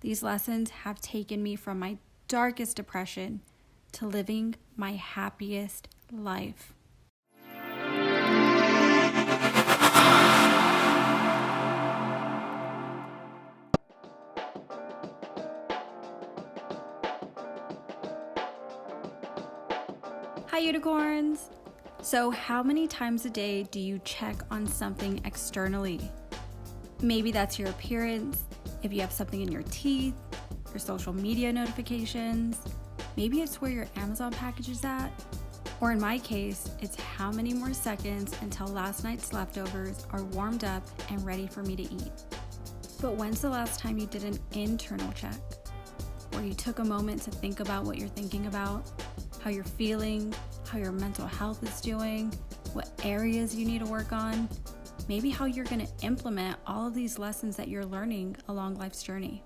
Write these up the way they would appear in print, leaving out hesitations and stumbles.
These lessons have taken me from my darkest depression to living my happiest life. Hi, unicorns! So how many times a day do you check on something externally? Maybe that's your appearance, if you have something in your teeth, your social media notifications. Maybe it's where your Amazon package is at. Or in my case, it's how many more seconds until last night's leftovers are warmed up and ready for me to eat. But when's the last time you did an internal check? Where you took a moment to think about what you're thinking about, how you're feeling, how your mental health is doing, what areas you need to work on, maybe how you're going to implement all of these lessons that you're learning along life's journey.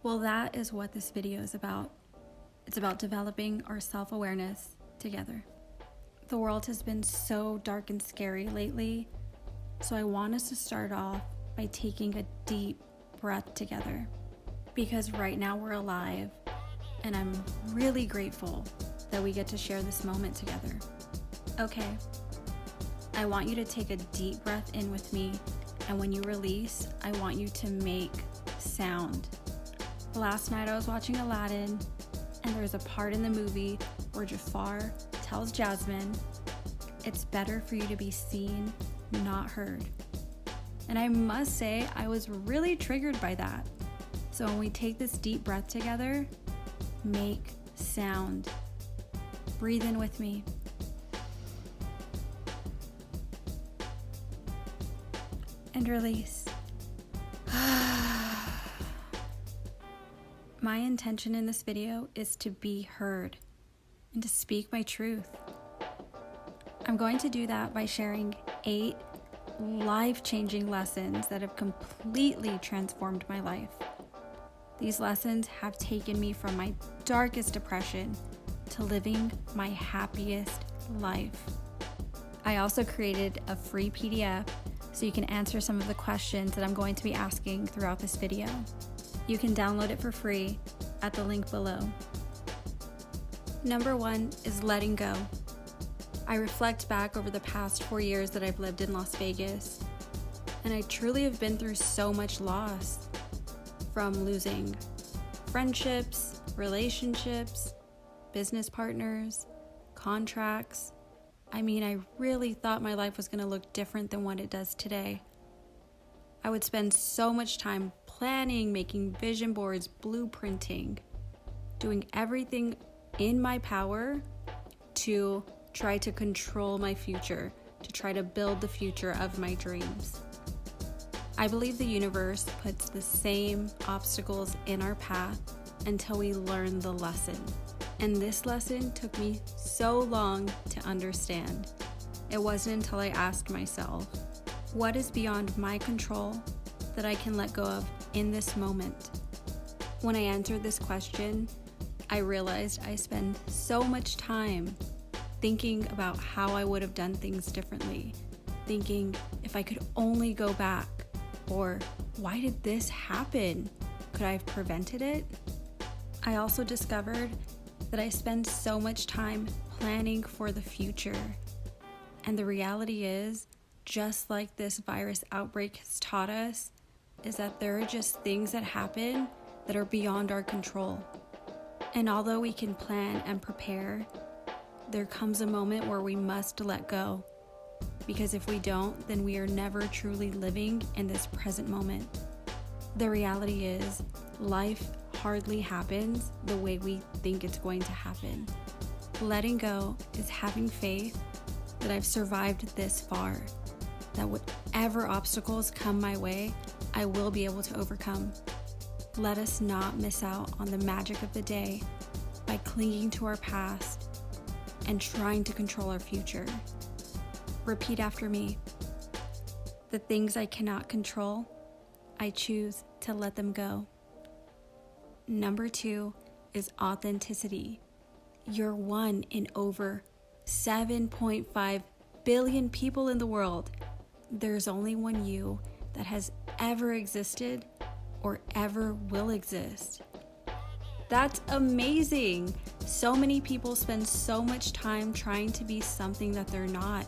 Well, that is what this video is about. It's about developing our self-awareness together. The world has been so dark and scary lately, so I want us to start off by taking a deep breath together. Because right now we're alive, and I'm really grateful that we get to share this moment together. Okay, I want you to take a deep breath in with me, and when you release, I want you to make sound. Last night I was watching Aladdin, and there's a part in the movie where Jafar tells Jasmine, it's better for you to be seen, not heard. And I must say, I was really triggered by that. So when we take this deep breath together, make sound. Breathe in with me. And release. My intention in this video is to be heard and to speak my truth. I'm going to do that by sharing 8 life-changing lessons that have completely transformed my life. These lessons have taken me from my darkest depression to living my happiest life. I also created a free PDF so you can answer some of the questions that I'm going to be asking throughout this video. You can download it for free at the link below. Number 1 is letting go. I reflect back over the past 4 years that I've lived in Las Vegas, and I truly have been through so much loss. From losing friendships, relationships, business partners, contracts. I mean, I really thought my life was going to look different than what it does today. I would spend so much time planning, making vision boards, blueprinting, doing everything in my power to try to control my future, to try to build the future of my dreams. I believe the universe puts the same obstacles in our path until we learn the lesson. And this lesson took me so long to understand. It wasn't until I asked myself, what is beyond my control that I can let go of in this moment? When I answered this question, I realized I spend so much time thinking about how I would have done things differently, thinking if I could only go back, or why did this happen? Could I have prevented it? I also discovered that I spend so much time planning for the future. And the reality is, just like this virus outbreak has taught us, is that there are just things that happen that are beyond our control. And although we can plan and prepare, there comes a moment where we must let go. Because if we don't, then we are never truly living in this present moment. The reality is, life hardly happens the way we think it's going to happen. Letting go is having faith that I've survived this far, that whatever obstacles come my way, I will be able to overcome. Let us not miss out on the magic of the day by clinging to our past and trying to control our future. Repeat after me. The things I cannot control, I choose to let them go. Number 2 is authenticity. You're one in over 7.5 billion people in the world. There's only one you that has ever existed, or ever will exist. That's amazing. So many people spend so much time trying to be something that they're not.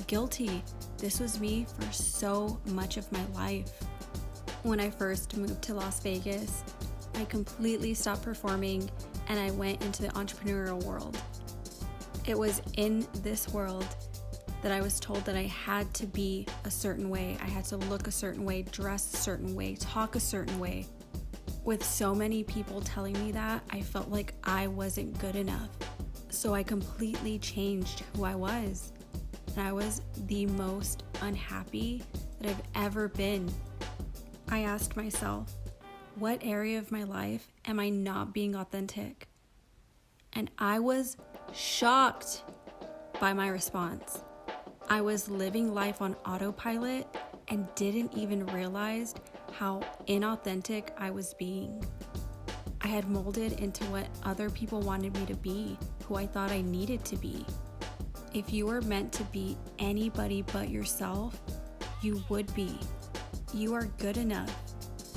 Guilty. This was me for so much of my life. When I first moved to Las Vegas, I completely stopped performing and I went into the entrepreneurial world. It was in this world that I was told that I had to be a certain way. I had to look a certain way, dress a certain way, talk a certain way. With so many people telling me that, I felt like I wasn't good enough. So I completely changed who I was. And I was the most unhappy that I've ever been. I asked myself, what area of my life am I not being authentic? And I was shocked by my response. I was living life on autopilot and didn't even realize how inauthentic I was being. I had molded into what other people wanted me to be, who I thought I needed to be. If you were meant to be anybody but yourself, you would be. You are good enough.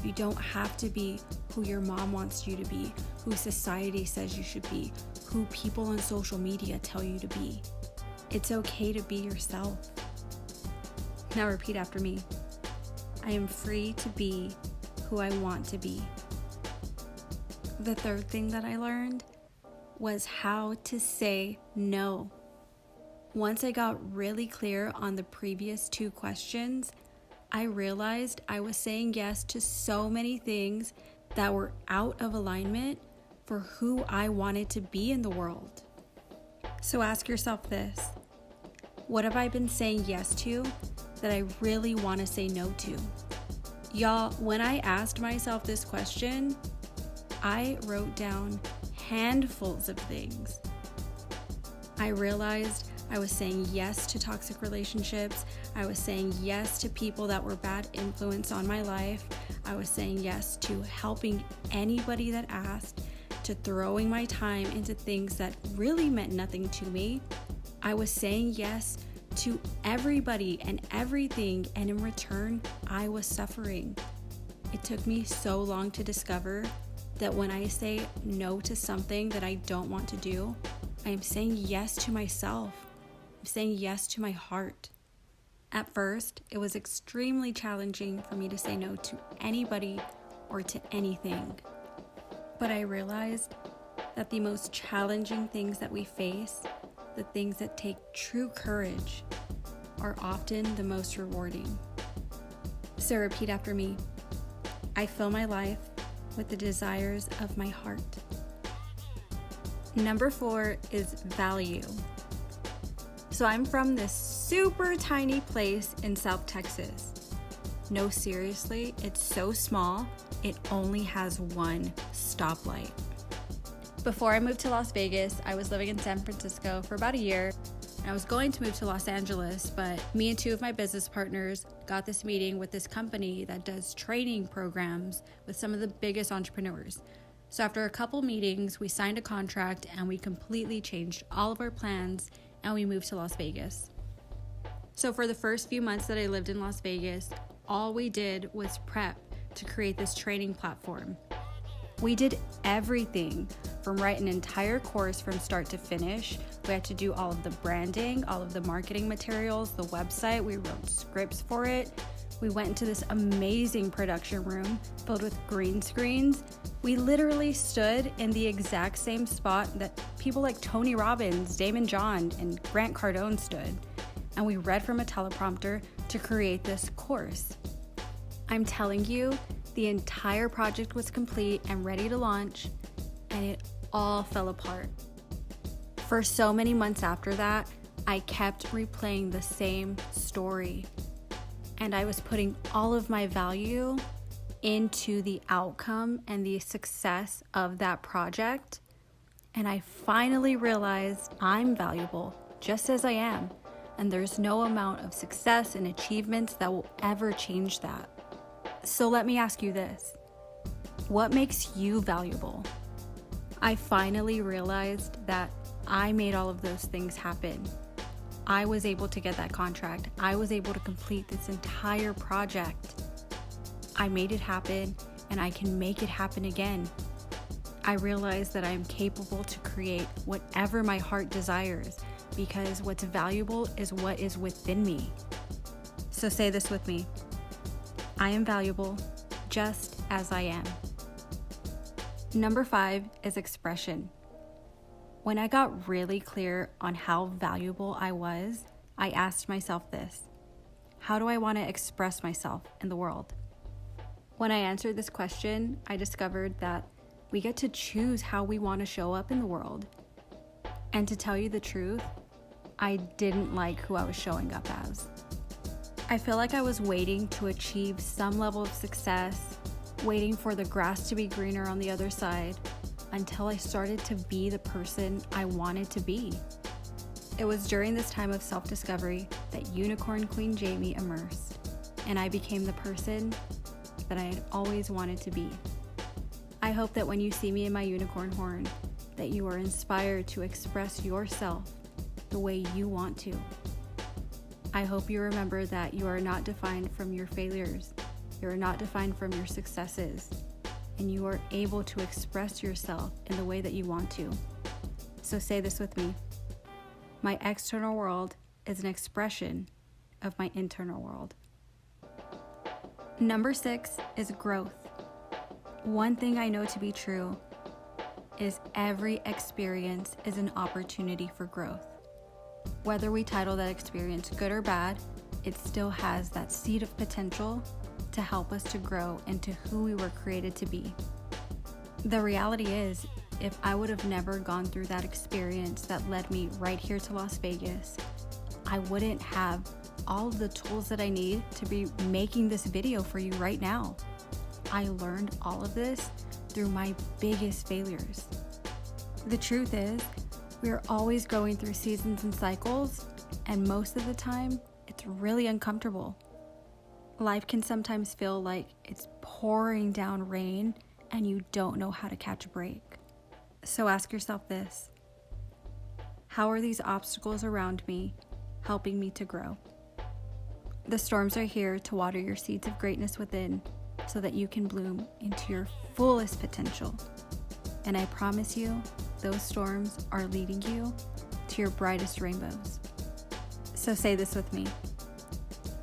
You don't have to be who your mom wants you to be, who society says you should be, who people on social media tell you to be. It's okay to be yourself. Now repeat after me. I am free to be who I want to be. The third thing that I learned was how to say no. Once I got really clear on the previous two questions, I realized I was saying yes to so many things that were out of alignment for who I wanted to be in the world. So ask yourself this: what have I been saying yes to that I really want to say no to? Y'all, when I asked myself this question, I wrote down handfuls of things. I realized I was saying yes to toxic relationships. I was saying yes to people that were bad influence on my life. I was saying yes to helping anybody that asked, to throwing my time into things that really meant nothing to me. I was saying yes to everybody and everything, and in return, I was suffering. It took me so long to discover that when I say no to something that I don't want to do, I am saying yes to myself. I'm saying yes to my heart. At first, it was extremely challenging for me to say no to anybody or to anything. But I realized that the most challenging things that we face, the things that take true courage, are often the most rewarding. So repeat after me. I fill my life with the desires of my heart. Number 4 is value. So I'm from this super tiny place in South Texas. No, seriously, it's so small, it only has one stoplight. Before I moved to Las Vegas, I was living in San Francisco for about a year. I was going to move to Los Angeles, but me and 2 of my business partners got this meeting with this company that does training programs with some of the biggest entrepreneurs. So after a couple meetings, we signed a contract and we completely changed all of our plans and we moved to Las Vegas. So for the first few months that I lived in Las Vegas, all we did was prep to create this training platform. We did everything from write an entire course from start to finish. We had to do all of the branding, all of the marketing materials, the website. We wrote scripts for it. We went into this amazing production room filled with green screens. We literally stood in the exact same spot that people like Tony Robbins, Damon John, and Grant Cardone stood. And we read from a teleprompter to create this course. I'm telling you, the entire project was complete and ready to launch, and it all fell apart. For so many months after that, I kept replaying the same story, and I was putting all of my value into the outcome and the success of that project, and I finally realized I'm valuable just as I am, and there's no amount of success and achievements that will ever change that. So let me ask you this: what makes you valuable? I finally realized that I made all of those things happen. I was able to get that contract. I was able to complete this entire project. I made it happen, and I can make it happen again. I realize that I am capable to create whatever my heart desires, because what's valuable is what is within me. So say this with me. I am valuable just as I am. Number 5 is expression. When I got really clear on how valuable I was, I asked myself this: how do I want to express myself in the world? When I answered this question, I discovered that we get to choose how we want to show up in the world. And to tell you the truth, I didn't like who I was showing up as. I feel like I was waiting to achieve some level of success, waiting for the grass to be greener on the other side, until I started to be the person I wanted to be. It was during this time of self-discovery that Unicorn Queen Jamie immersed, and I became the person that I had always wanted to be. I hope that when you see me in my unicorn horn, that you are inspired to express yourself the way you want to. I hope you remember that you are not defined from your failures, you are not defined from your successes, and you are able to express yourself in the way that you want to. So say this with me. My external world is an expression of my internal world. Number 6 is growth. One thing I know to be true is every experience is an opportunity for growth. Whether we title that experience good or bad, it still has that seed of potential to help us to grow into who we were created to be. The reality is, if I would have never gone through that experience that led me right here to Las Vegas, I wouldn't have all of the tools that I need to be making this video for you right now. I learned all of this through my biggest failures. The truth is, we are always going through seasons and cycles, and most of the time, it's really uncomfortable. Life can sometimes feel like it's pouring down rain and you don't know how to catch a break. So ask yourself this: how are these obstacles around me helping me to grow? The storms are here to water your seeds of greatness within so that you can bloom into your fullest potential. And I promise you, those storms are leading you to your brightest rainbows. So say this with me: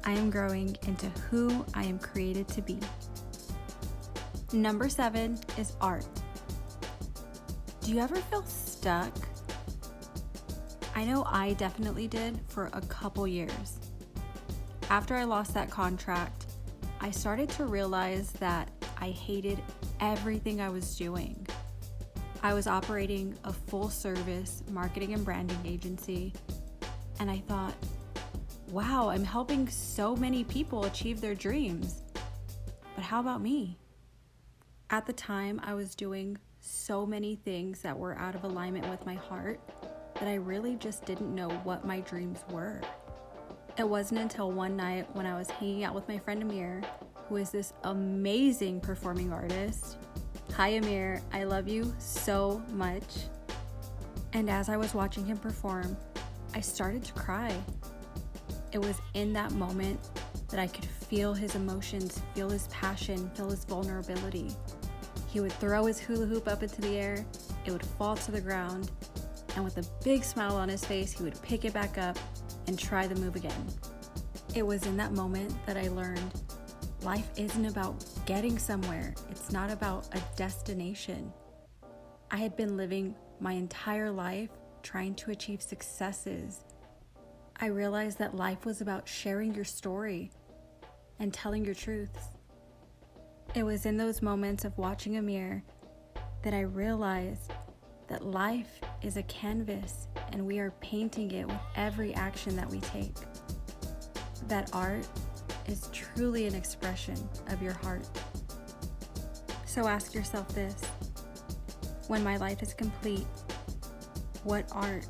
I am growing into who I am created to be. Number 7 is art. Do you ever feel stuck? I know I definitely did for a couple years. After I lost that contract, I started to realize that I hated everything I was doing. I was operating a full-service marketing and branding agency, and I thought, wow, I'm helping so many people achieve their dreams. But how about me? At the time, I was doing so many things that were out of alignment with my heart that I really just didn't know what my dreams were. It wasn't until one night when I was hanging out with my friend Amir, who is this amazing performing artist. Hi Amir, I love you so much. And as I was watching him perform, I started to cry. It was in that moment that I could feel his emotions, feel his passion, feel his vulnerability. He would throw his hula hoop up into the air, it would fall to the ground, and with a big smile on his face, he would pick it back up and try the move again. It was in that moment that I learned life isn't about getting somewhere. It's not about a destination. I had been living my entire life trying to achieve successes. I realized that life was about sharing your story and telling your truths. It was in those moments of watching Amir that I realized that life is a canvas and we are painting it with every action that we take. That art is truly an expression of your heart. So ask yourself this: when my life is complete, what art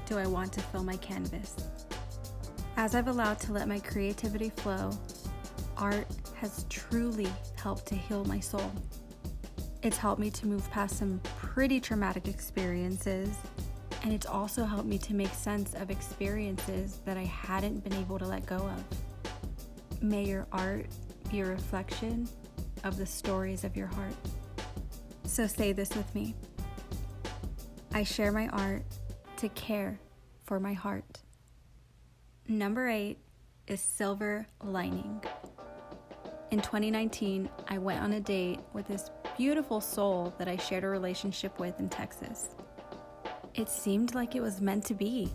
do I want to fill my canvas? As I've allowed to let my creativity flow, art has truly helped to heal my soul. It's helped me to move past some pretty traumatic experiences, and it's also helped me to make sense of experiences that I hadn't been able to let go of. May your art be a reflection of the stories of your heart. So say this with me. I share my art to care for my heart. Number 8 is silver lining. In 2019, I went on a date with this beautiful soul that I shared a relationship with in Texas. It seemed like it was meant to be.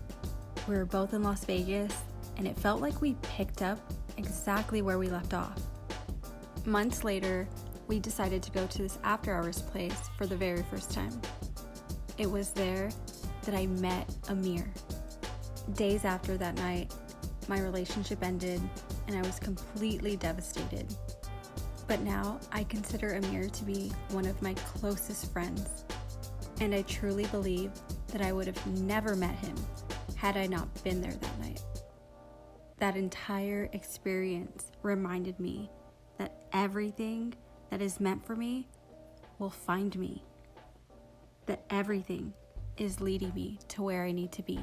We were both in Las Vegas, and it felt like we picked up exactly where we left off. Months later, we decided to go to this after-hours place for the very first time. It was there that I met Amir. Days after that night, my relationship ended, and I was completely devastated. But now I consider Amir to be one of my closest friends, and I truly believe that I would have never met him had I not been there that night. That entire experience reminded me that everything that is meant for me will find me, that everything is leading me to where I need to be.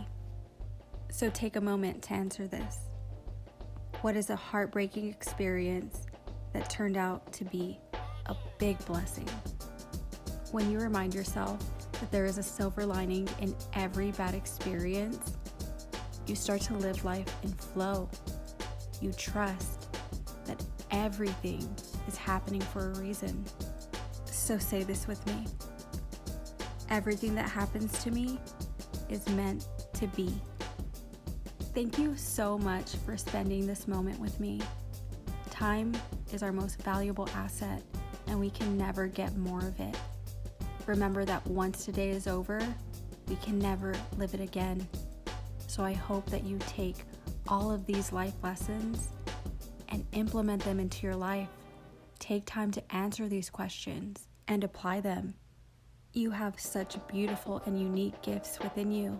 So take a moment to answer this. What is a heartbreaking experience that turned out to be a big blessing? When you remind yourself that there is a silver lining in every bad experience, you start to live life in flow. You trust that everything is happening for a reason. So say this with me. Everything that happens to me is meant to be. Thank you so much for spending this moment with me. Time is our most valuable asset, and we can never get more of it. Remember that once today is over, we can never live it again. So I hope that you take all of these life lessons and implement them into your life. Take time to answer these questions and apply them. You have such beautiful and unique gifts within you,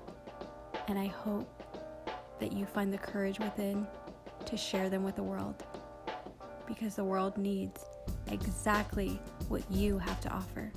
and I hope that you find the courage within to share them with the world, because the world needs exactly what you have to offer.